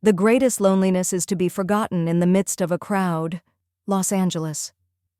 The greatest loneliness is to be forgotten in the midst of a crowd. Los Angeles.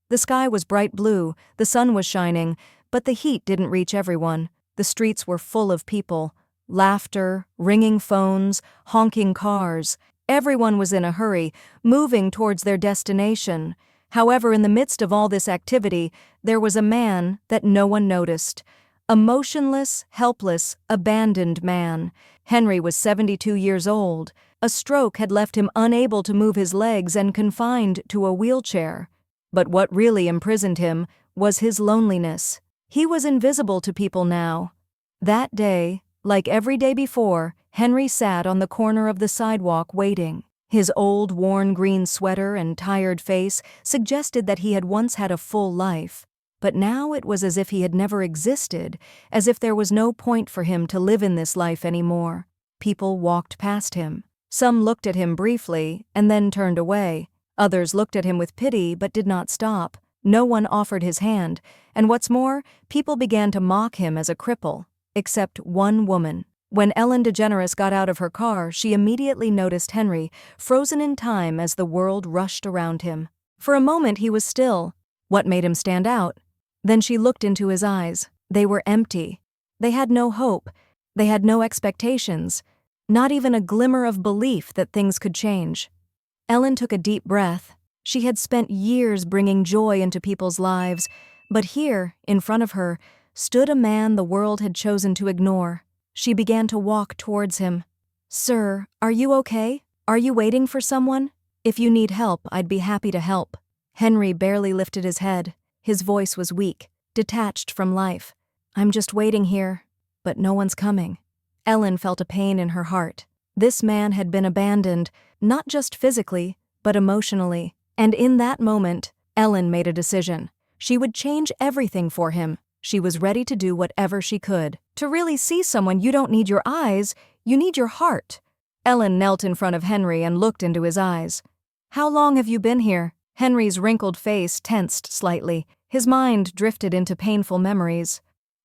The sky was bright blue, the sun was shining, but the heat didn't reach everyone. The streets were full of people. Laughter, ringing phones, honking cars. Everyone was in a hurry, moving towards their destination. However, in the midst of all this activity, there was a man that no one noticed. A motionless, helpless, abandoned man. Henry was 72 years old. A stroke had left him unable to move his legs and confined to a wheelchair. But what really imprisoned him was his loneliness. He was invisible to people now. That day, like every day before, Henry sat on the corner of the sidewalk waiting. His old, worn green sweater and tired face suggested that he had once had a full life. But now it was as if he had never existed, as if there was no point for him to live in this life anymore. People walked past him. Some looked at him briefly and then turned away. Others looked at him with pity but did not stop. No one offered his hand, and what's more, people began to mock him as a cripple, except one woman. When Ellen DeGeneres got out of her car, she immediately noticed Henry, frozen in time as the world rushed around him. For a moment he was still. What made him stand out? Then she looked into his eyes. They were empty. They had no hope. They had no expectations. Not even a glimmer of belief that things could change. Ellen took a deep breath. She had spent years bringing joy into people's lives, but here, in front of her, stood a man the world had chosen to ignore. She began to walk towards him. "Sir, are you okay? Are you waiting for someone? If you need help, I'd be happy to help." Henry barely lifted his head. His voice was weak, detached from life. "I'm just waiting here, but no one's coming." Ellen felt a pain in her heart. This man had been abandoned, not just physically, but emotionally. And in that moment, Ellen made a decision. She would change everything for him. She was ready to do whatever she could. To really see someone, you don't need your eyes, you need your heart. Ellen knelt in front of Henry and looked into his eyes. "How long have you been here?" Henry's wrinkled face tensed slightly. His mind drifted into painful memories.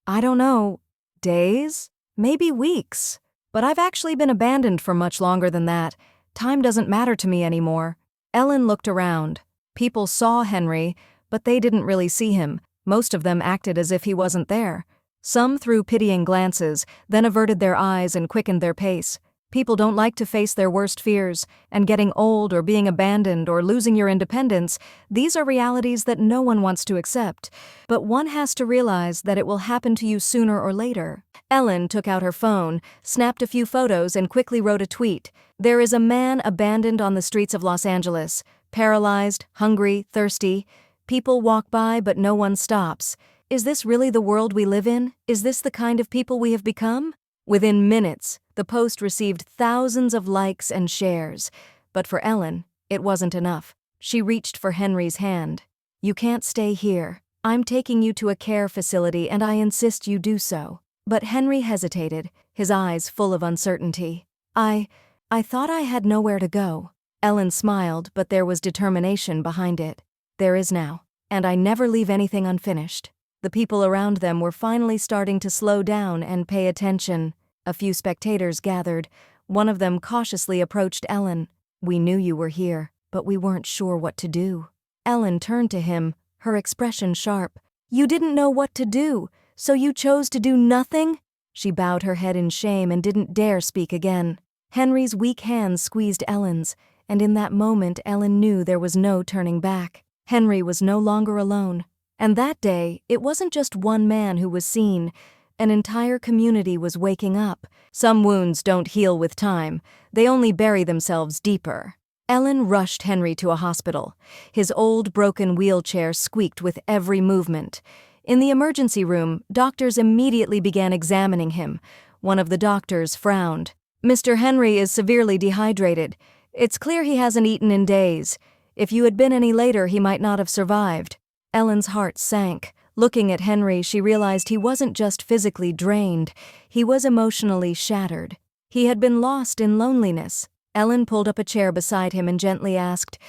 "I don't know. Days? Maybe weeks. But I've actually been abandoned for much longer than that. Time doesn't matter to me anymore." Ellen looked around. People saw Henry, but they didn't really see him. Most of them acted as if he wasn't there. Some threw pitying glances, then averted their eyes and quickened their pace. People don't like to face their worst fears, and getting old or being abandoned or losing your independence, these are realities that no one wants to accept. But one has to realize that it will happen to you sooner or later. Ellen took out her phone, snapped a few photos, and quickly wrote a tweet. "There is a man abandoned on the streets of Los Angeles, paralyzed, hungry, thirsty. People walk by, but no one stops. Is this really the world we live in? Is this the kind of people we have become?" Within minutes, the post received thousands of likes and shares. But for Ellen, it wasn't enough. She reached for Henry's hand. "You can't stay here. I'm taking you to a care facility and I insist you do so." But Henry hesitated, his eyes full of uncertainty. I thought I had nowhere to go." Ellen smiled, but there was determination behind it. "There is now, and I never leave anything unfinished." The people around them were finally starting to slow down and pay attention. A few spectators gathered. One of them cautiously approached Ellen. "We knew you were here, but we weren't sure what to do." Ellen turned to him, her expression sharp. "You didn't know what to do, so you chose to do nothing?" She bowed her head in shame and didn't dare speak again. Henry's weak hands squeezed Ellen's, and in that moment Ellen knew there was no turning back. Henry was no longer alone. And that day, it wasn't just one man who was seen. An entire community was waking up. Some wounds don't heal with time. They only bury themselves deeper. Ellen rushed Henry to a hospital. His old, broken wheelchair squeaked with every movement. In the emergency room, doctors immediately began examining him. One of the doctors frowned. "Mr. Henry is severely dehydrated. It's clear he hasn't eaten in days. If you had been any later, he might not have survived." Ellen's heart sank. Looking at Henry, she realized he wasn't just physically drained, he was emotionally shattered. He had been lost in loneliness. Ellen pulled up a chair beside him and gently asked,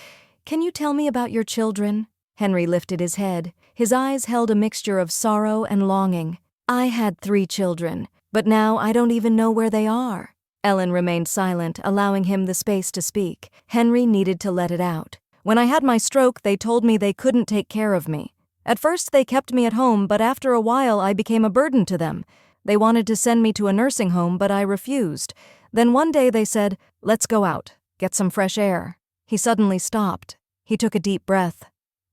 "Can you tell me about your children?" Henry lifted his head. His eyes held a mixture of sorrow and longing. "I had 3 children, but now I don't even know where they are." Ellen remained silent, allowing him the space to speak. Henry needed to let it out. When I had my stroke, they told me they couldn't take care of me. At first they kept me at home, but after a while I became a burden to them. They wanted to send me to a nursing home, but I refused. Then one day they said, "Let's go out, get some fresh air." He suddenly stopped. He took a deep breath.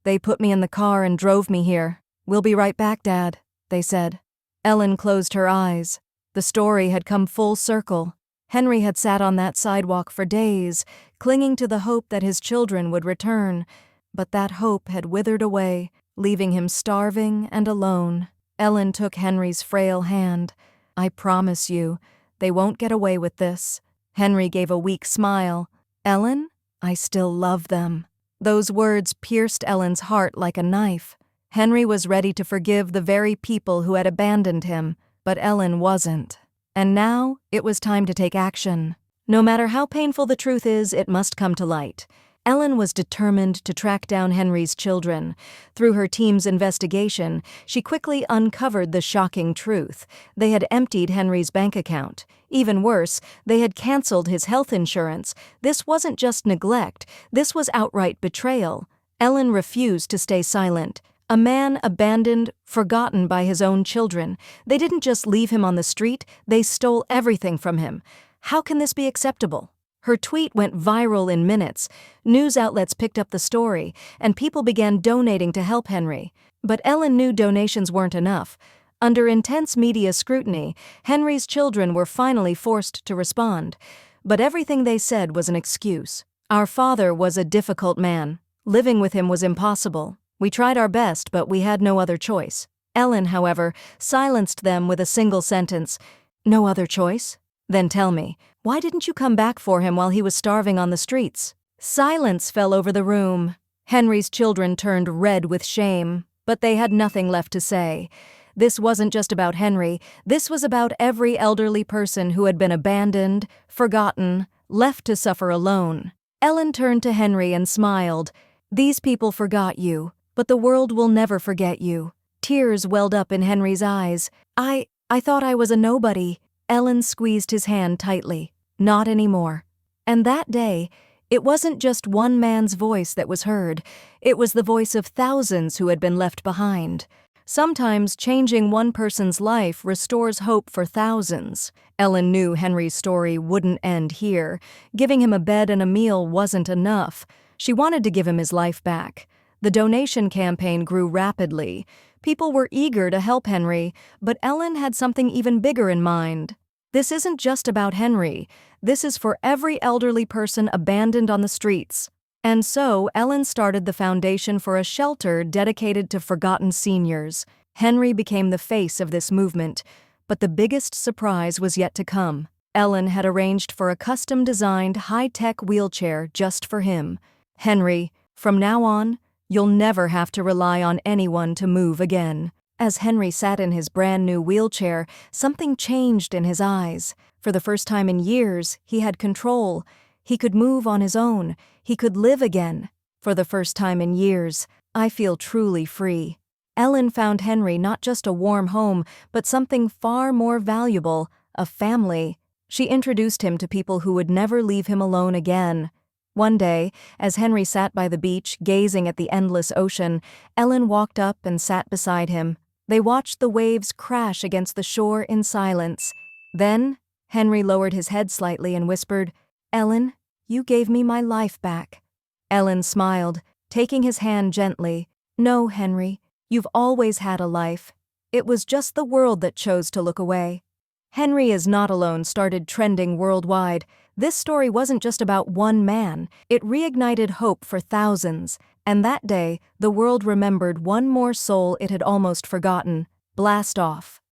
"They put me in the car and drove me here. We'll be right back, Dad," they said. Ellen closed her eyes. The story had come full circle. Henry had sat on that sidewalk for days, clinging to the hope that his children would return. But that hope had withered away, leaving him starving and alone. Ellen took Henry's frail hand. "I promise you, they won't get away with this." Henry gave a weak smile. "Ellen, I still love them." Those words pierced Ellen's heart like a knife. Henry was ready to forgive the very people who had abandoned him, but Ellen wasn't. And now, it was time to take action. No matter how painful the truth is, it must come to light. Ellen was determined to track down Henry's children. Through her team's investigation, she quickly uncovered the shocking truth. They had emptied Henry's bank account. Even worse, they had canceled his health insurance. This wasn't just neglect, this was outright betrayal. Ellen refused to stay silent. A man abandoned, forgotten by his own children. They didn't just leave him on the street, they stole everything from him. How can this be acceptable? Her tweet went viral in minutes. News outlets picked up the story, and people began donating to help Henry. But Ellen knew donations weren't enough. Under intense media scrutiny, Henry's children were finally forced to respond. But everything they said was an excuse. "Our father was a difficult man. Living with him was impossible. We tried our best, but we had no other choice." Ellen, however, silenced them with a single sentence. "No other choice? Then tell me, why didn't you come back for him while he was starving on the streets?" Silence fell over the room. Henry's children turned red with shame, but they had nothing left to say. This wasn't just about Henry, this was about every elderly person who had been abandoned, forgotten, left to suffer alone. Ellen turned to Henry and smiled. "These people forgot you, but the world will never forget you." Tears welled up in Henry's eyes. I thought I was a nobody." Ellen squeezed his hand tightly. "Not anymore." And that day, it wasn't just one man's voice that was heard. It was the voice of thousands who had been left behind. Sometimes changing one person's life restores hope for thousands. Ellen knew Henry's story wouldn't end here. Giving him a bed and a meal wasn't enough. She wanted to give him his life back. The donation campaign grew rapidly. People were eager to help Henry, but Ellen had something even bigger in mind. This isn't just about Henry. This is for every elderly person abandoned on the streets. And so, Ellen started the foundation for a shelter dedicated to forgotten seniors. Henry became the face of this movement, but the biggest surprise was yet to come. Ellen had arranged for a custom-designed, high-tech wheelchair just for him. "Henry, from now on, you'll never have to rely on anyone to move again." As Henry sat in his brand-new wheelchair, something changed in his eyes. For the first time in years, he had control. He could move on his own. He could live again. For the first time in years, I feel truly free. Ellen found Henry not just a warm home, but something far more valuable, a family. She introduced him to people who would never leave him alone again. One day, as Henry sat by the beach, gazing at the endless ocean, Ellen walked up and sat beside him. They watched the waves crash against the shore in silence. Then, Henry lowered his head slightly and whispered, "Ellen, you gave me my life back." Ellen smiled, taking his hand gently. "No, Henry, you've always had a life. It was just the world that chose to look away." Henry Is Not Alone started trending worldwide. This story wasn't just about one man. It reignited hope for thousands. And that day, the world remembered one more soul it had almost forgotten. Blast off.